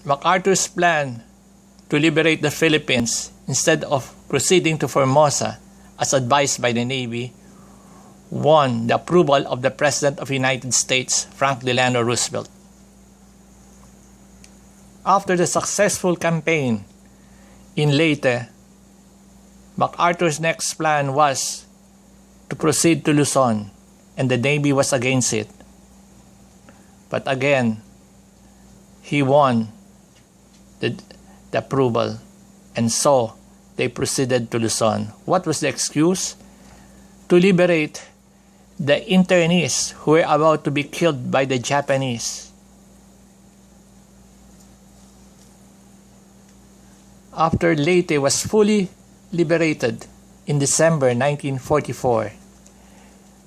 MacArthur's plan to liberate the Philippines instead of proceeding to Formosa, as advised by the Navy, won the approval of the President of the United States, Franklin Delano Roosevelt. After the successful campaign in Leyte, MacArthur's next plan was to proceed to Luzon, and the Navy was against it. But again, he won the approval, and so they proceeded to Luzon. What was the excuse? To liberate the internees who were about to be killed by the Japanese. After Leyte was fully liberated in December 1944,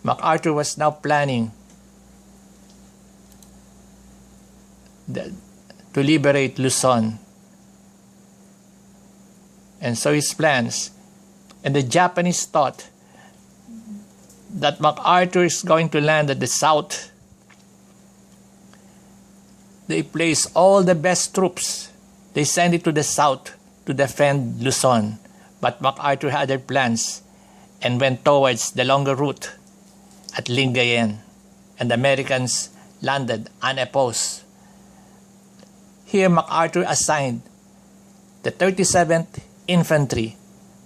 MacArthur was now planning to liberate Luzon. And so his plans, and the Japanese thought that MacArthur is going to land at the south. They placed all the best troops. They sent it to the south to defend Luzon. But MacArthur had other plans and went towards the longer route at Lingayen, and the Americans landed unopposed. Here MacArthur assigned the 37th Infantry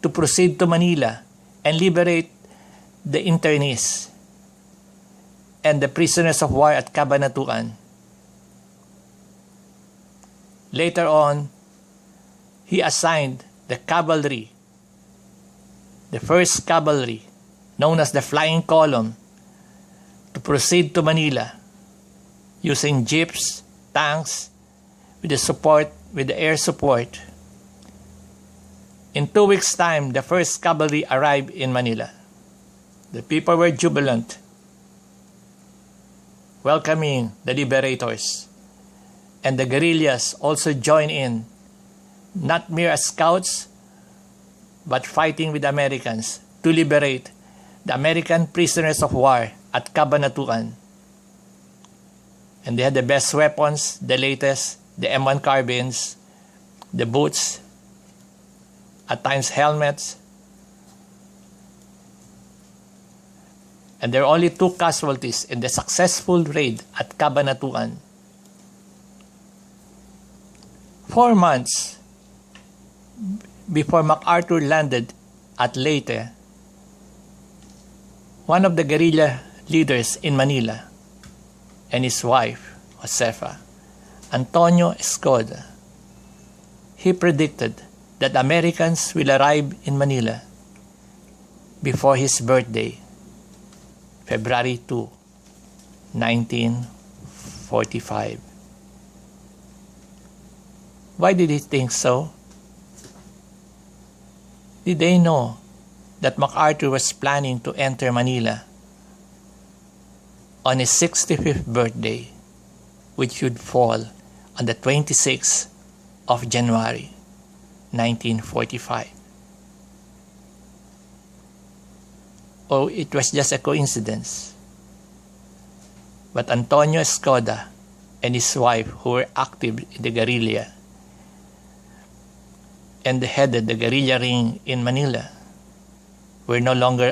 to proceed to Manila and liberate the internees and the prisoners of war at Cabanatuan. Later on, he assigned the cavalry, the 1st Cavalry, known as the Flying Column, to proceed to Manila using jeeps, tanks, with the air support. In 2 weeks' time, the 1st Cavalry arrived in Manila. The people were jubilant, welcoming the liberators, and the guerrillas also joined in, not mere as scouts, but fighting with the Americans to liberate the American prisoners of war at Cabanatuan. And they had the best weapons, the latest, the M1 carbines, the boots, at times helmets. And there were only 2 casualties in the successful raid at Cabanatuan. 4 months before MacArthur landed at Leyte, one of the guerrilla leaders in Manila and his wife, Josefa, Antonio Escoda, he predicted that Americans will arrive in Manila before his birthday, February 2, 1945. Why did he think so? Did they know that MacArthur was planning to enter Manila on his 65th birthday, which would fall on the 26th of January, 1945? Oh, it was just a coincidence. But Antonio Escoda and his wife, who were active in the guerrilla and headed the guerrilla ring in Manila, were no longer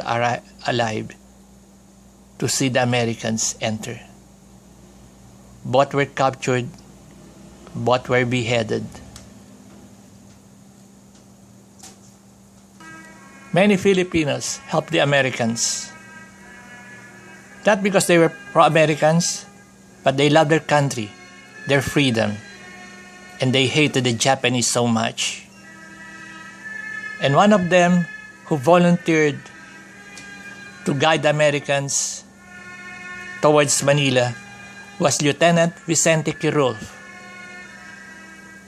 alive to see the Americans enter. Both were captured, both were beheaded. Many Filipinos helped the Americans, not because they were pro-Americans, but they loved their country, their freedom, and they hated the Japanese so much. And one of them who volunteered to guide the Americans towards Manila was Lieutenant Vicente Quirol.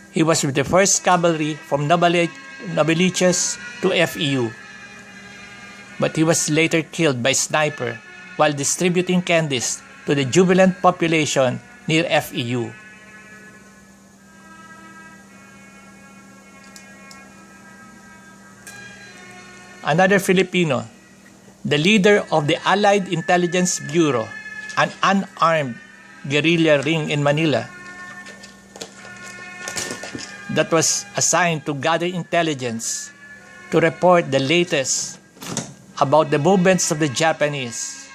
He was with the 1st Cavalry from Novaliches to FEU, but he was later killed by sniper while distributing candies to the jubilant population near FEU. Another Filipino, the leader of the Allied Intelligence Bureau, an unarmed guerrilla ring in Manila, that was assigned to gather intelligence to report the latest about the movements of the Japanese,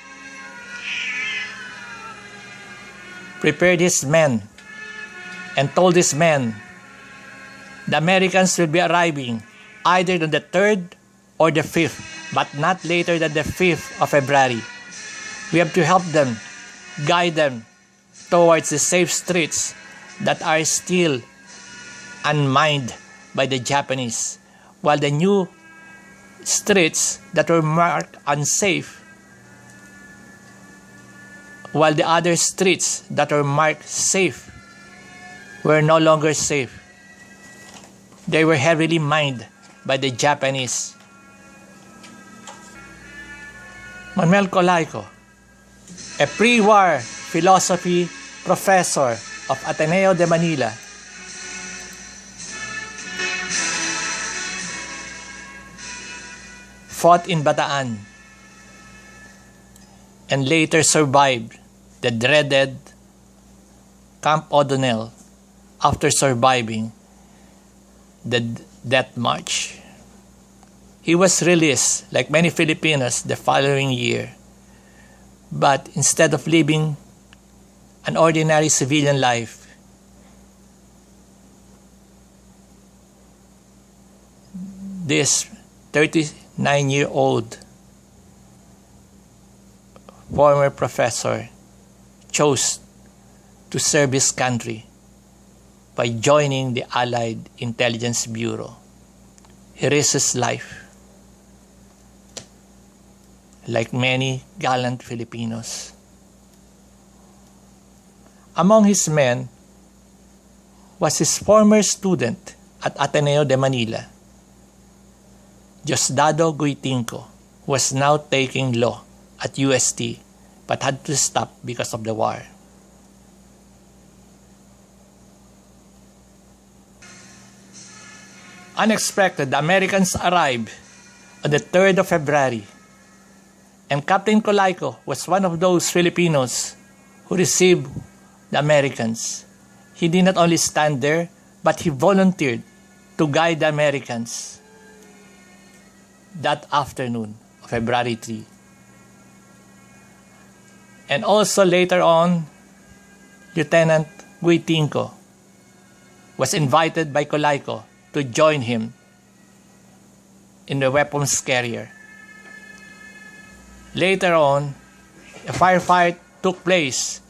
prepared his men and told his men the Americans will be arriving either on the 3rd or the 5th, but not later than the 5th of February. We have to help them, guide them towards the safe streets that are still unmined by the Japanese, while the new streets that were marked unsafe, while the other streets that were marked safe were no longer safe. They were heavily mined by the Japanese. Manuel Colayco, a pre-war philosophy professor of Ateneo de Manila, fought in Bataan and later survived the dreaded Camp O'Donnell after surviving the death march. He was released, like many Filipinos, the following year. But instead of living an ordinary civilian life, this 39-year-old former professor chose to serve his country by joining the Allied Intelligence Bureau. He risked his life, like many gallant Filipinos. Among his men was his former student at Ateneo de Manila, Diosdado Guitinco, who was now taking law at UST but had to stop because of the war. Unexpected, the Americans arrived on the 3rd of February, and Captain Colayco was one of those Filipinos who received the Americans. He did not only stand there, but he volunteered to guide the Americans that afternoon of February 3. And also later on, Lieutenant Guitinco was invited by Colayco to join him in the weapons carrier. Later on, a firefight took place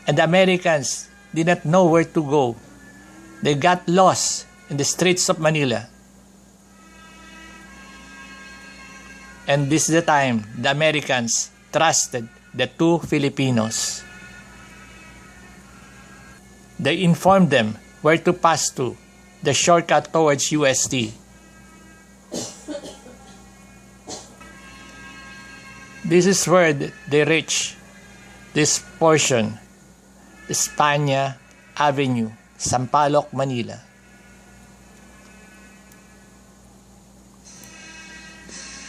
and the Americans did not know where to go. They got lost in the streets of Manila. And this is the time the Americans trusted the two Filipinos. They informed them where to pass to, the shortcut towards UST. This is where they reach this portion, España Avenue, Sampaloc, Manila.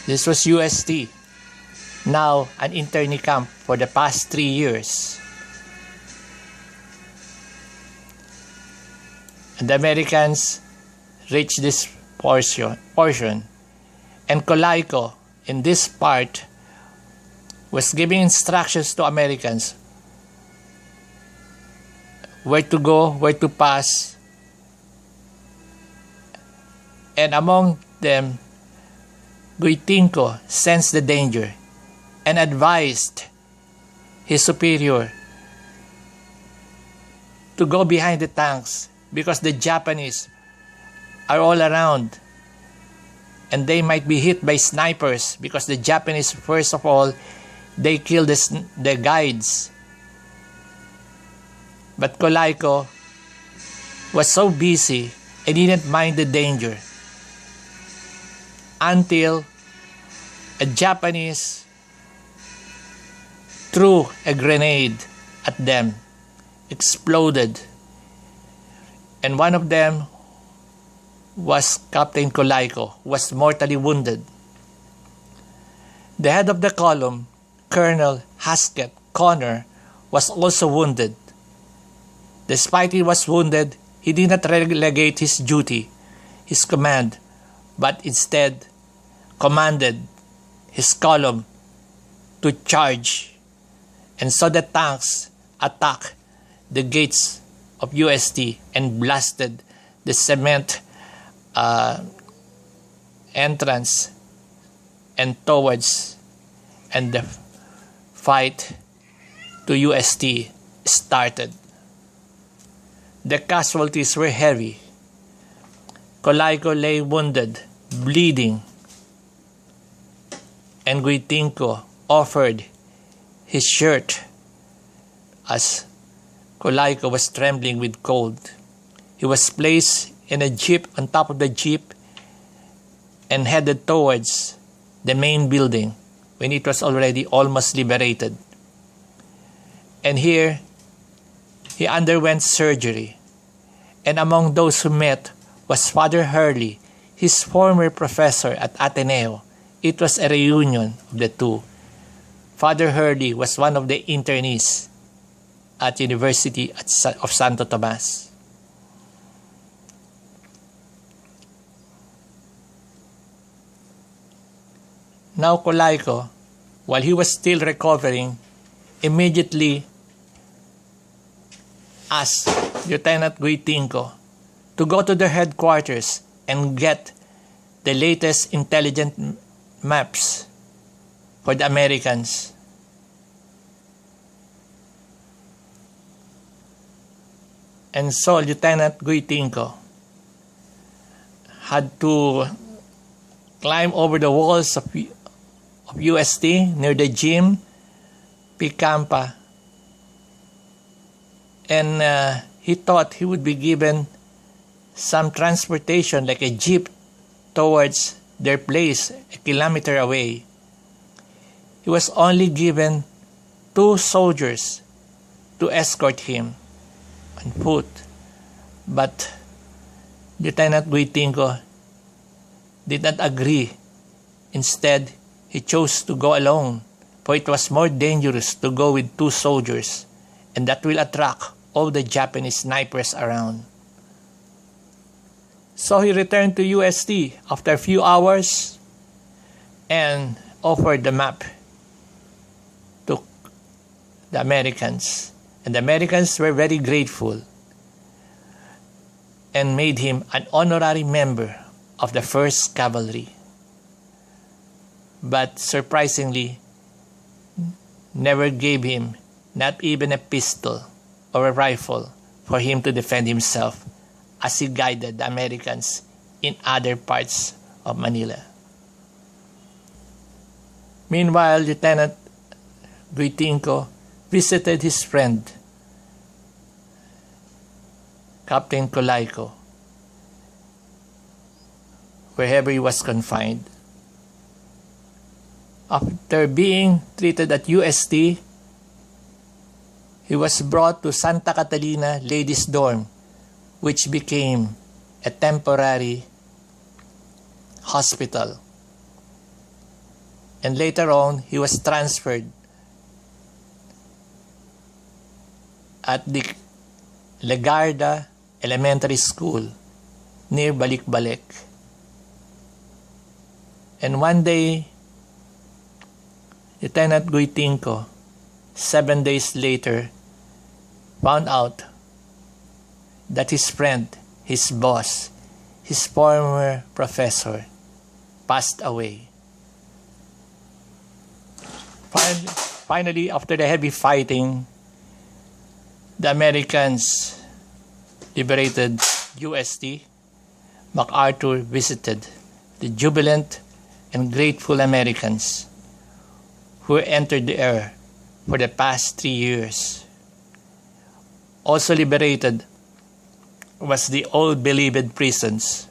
This was UST, now an internee camp for the past 3 years. And the Americans reached this portion, and Colayco in this part was giving instructions to Americans where to go, where to pass, and among them, Guitinco sensed the danger and advised his superior to go behind the tanks because the Japanese are all around and they might be hit by snipers because the Japanese, first of all, they killed the guides. But Colayco was so busy and didn't mind the danger until a Japanese threw a grenade at them, exploded, and one of them was Captain Colayco, was mortally wounded. The head of the column, Colonel Haskett Connor, was also wounded. Despite he was wounded, he did not relegate his duty, his command, but instead commanded his column to charge, and so the tanks attacked the gates of UST and blasted the cement entrance and towards, and the fight to UST started. The casualties were heavy. Colayco lay wounded, bleeding, and Guitinco offered his shirt as Colayco was trembling with cold. He was placed in a jeep, on top of the jeep, and headed towards the main building when it was already almost liberated. And here, he underwent surgery. And among those who met was Father Hurley, his former professor at Ateneo. It was a reunion of the two. Father Hurley was one of the internees at University of Santo Tomas. Now Colayco, while he was still recovering, immediately asked Lieutenant Guitinco to go to their headquarters and get the latest intelligent maps for the Americans. And so Lieutenant Guitinco had to climb over the walls of UST near the gym, Picampa, and he thought he would be given some transportation like a jeep towards their place a kilometer away. He was only given 2 soldiers to escort him on foot, but Lieutenant Guitinco did not agree. Instead, he chose to go alone, for it was more dangerous to go with 2 soldiers, and that will attract all the Japanese snipers around. So he returned to UST after a few hours and offered the map to the Americans. And the Americans were very grateful and made him an honorary member of the 1st Cavalry. But surprisingly, never gave him not even a pistol or a rifle for him to defend himself as he guided the Americans in other parts of Manila. Meanwhile, Lieutenant Guitinco visited his friend, Captain Colayco, wherever he was confined. After being treated at UST, he was brought to Santa Catalina Ladies' Dorm, which became a temporary hospital. And later on, he was transferred at the Legarda Elementary School near Balikbalik. And one day, Lieutenant Guitinco, 7 days later, found out that his friend, his boss, his former professor, passed away. Finally, after the heavy fighting, the Americans liberated UST. MacArthur visited the jubilant and grateful Americans who entered the air for the past 3 years. Also liberated was the old beloved prisons